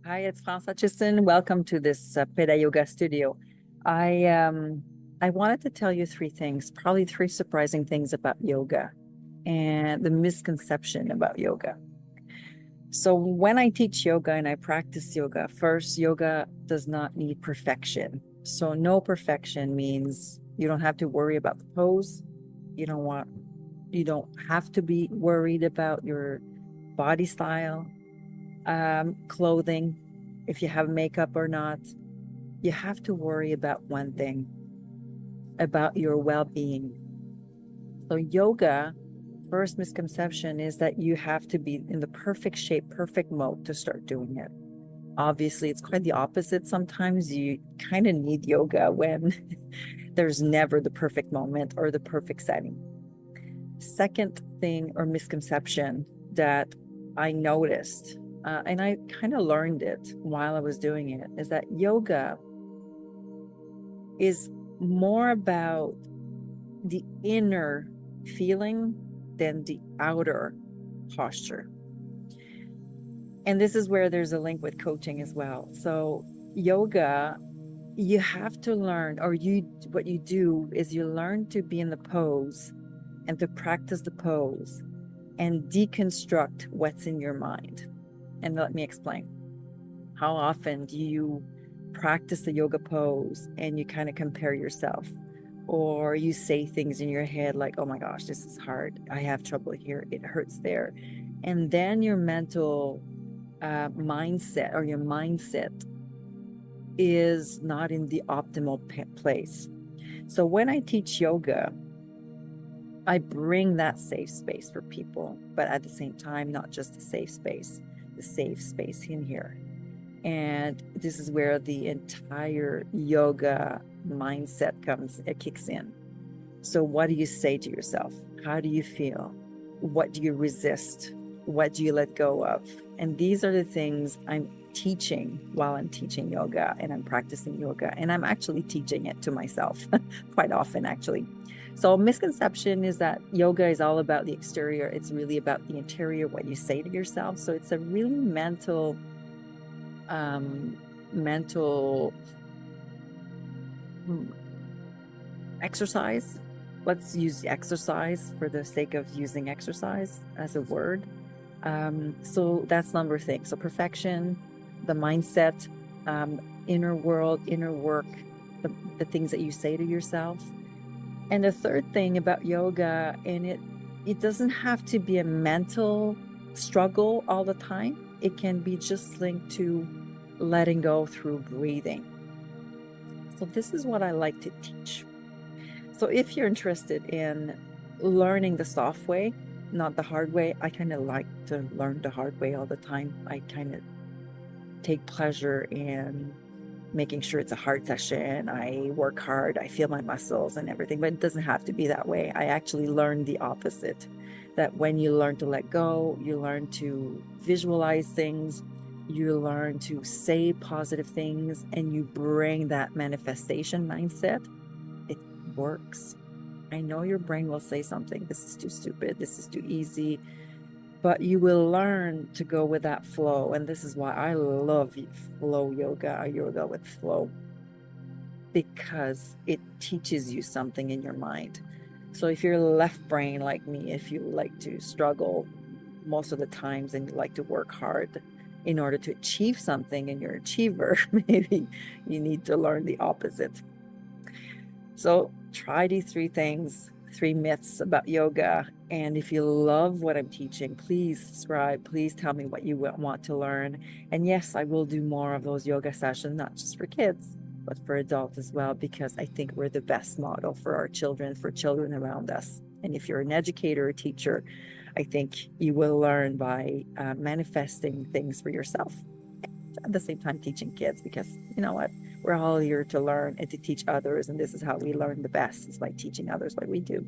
Hi, it's France Hutchison. Welcome to this PedaYoga studio. I um, I wanted to tell you three things, probably three surprising things about yoga and the misconception about yoga. So when I teach yoga and I practice yoga, first, yoga does not need perfection. So no perfection means you don't have to worry about the pose. You don't want you don't have to be worried about your body style, clothing, if you have makeup or not. You have to worry about one thing, about your well-being. So yoga, first misconception is that you have to be in the perfect shape, perfect mode to start doing it. Obviously, it's quite the opposite. Sometimes you kind of need yoga when there's never the perfect moment or the perfect setting. Second thing or misconception that I noticed, and I kind of learned it while I was doing it, is that yoga is more about the inner feeling than the outer posture. And this is where there's a link with coaching as well. So, yoga, you have to learn, or what you do is you learn to be in the pose and to practice the pose and deconstruct what's in your mind. And let me explain. How often do you practice the yoga pose and you kind of compare yourself? Or you say things in your head like, oh my gosh, this is hard. I have trouble here. It hurts there. And then your mental mindset or your mindset is not in the optimal place. So when I teach yoga, I bring that safe space for people, but at the same time, not just the safe space in here. And this is where the entire yoga mindset it kicks in. So, what do you say to yourself? How do you feel? What do you resist? What do you let go of? And these are the things I'm teaching while I'm teaching yoga and I'm practicing yoga. And I'm actually teaching it to myself quite often, actually. So, misconception is that yoga is all about the exterior, it's really about the interior, what you say to yourself. So, it's a really mental exercise. Let's use exercise for the sake of using exercise as a word. So that's number thing. So perfection, the mindset, inner world, inner work, the things that you say to yourself. And the third thing about yoga, and it doesn't have to be a mental struggle all the time. It can be just linked to letting go through breathing. So this is what I like to teach. So if you're interested in learning the soft way, not the hard way, I kind of like to learn the hard way all the time. I kind of take pleasure in making sure it's a hard session. I work hard, I feel my muscles and everything, but it doesn't have to be that way. I actually learned the opposite, that when you learn to let go, you learn to visualize things, you learn to say positive things, and you bring that manifestation mindset, it works. I know your brain will say something, this is too stupid, this is too easy, but you will learn to go with that flow. And this is why I love flow yoga, yoga with flow, because it teaches you something in your mind. So if you're left brain like me, if you like to struggle most of the times and you like to work hard in order to achieve something and you're an achiever, maybe you need to learn the opposite. So try these three things, three myths about yoga. And if you love what I'm teaching, please subscribe. Please tell me what you want to learn. And yes, I will do more of those yoga sessions, not just for kids, but for adults as well, because I think we're the best model for our children, for children around us. And if you're an educator or teacher, I think you will learn by manifesting things for yourself. At the same time, teaching kids, because you know what? We're all here to learn and to teach others. And this is how we learn the best, is by teaching others what we do.